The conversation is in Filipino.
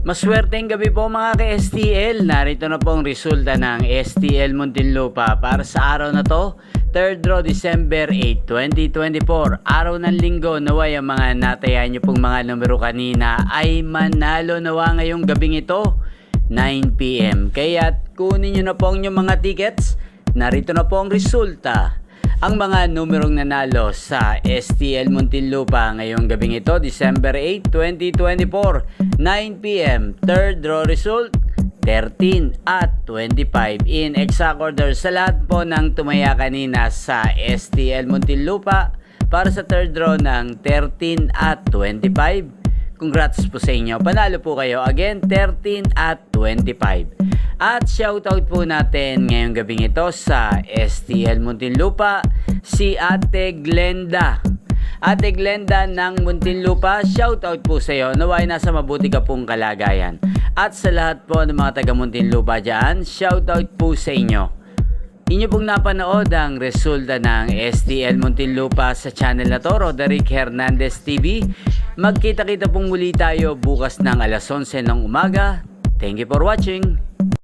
Maswerteng gabi po mga ka-STL. Narito na po ang resulta ng STL Muntinlupa para sa araw na to, 3rd draw December 8, 2024. Araw ng linggo, naway ang mga natayan nyo pong mga numero kanina ay manalo nawa ngayong gabing ito, 9 PM. Kaya kunin nyo na po ang inyong mga tickets. Narito na po ang resulta. Ang mga numerong nanalo sa STL Muntinlupa ngayong gabing ito, December 8, 2024, 9 PM, 3rd draw result, 13 at 25 in exact order sa lahat po ng tumaya kanina sa STL Muntinlupa para sa 3rd draw ng 13 at 25. Congrats po sa inyo. Panalo po kayo. Again, 13 at 25. At shoutout po natin ngayong gabing ito sa STL Muntinlupa, si Ate Glenda. Ate Glenda ng Muntinlupa, shoutout po sa iyo. Naway nasa mabuti ka pong kalagayan. At sa lahat po ng mga taga Muntinlupa dyan, shoutout po sa inyo. Inyo pong napanood ang resulta ng STL Muntinlupa sa channel na to, Roderick Hernandez TV. Magkita-kita pong muli tayo bukas ng alas 11 ng umaga. Thank you for watching.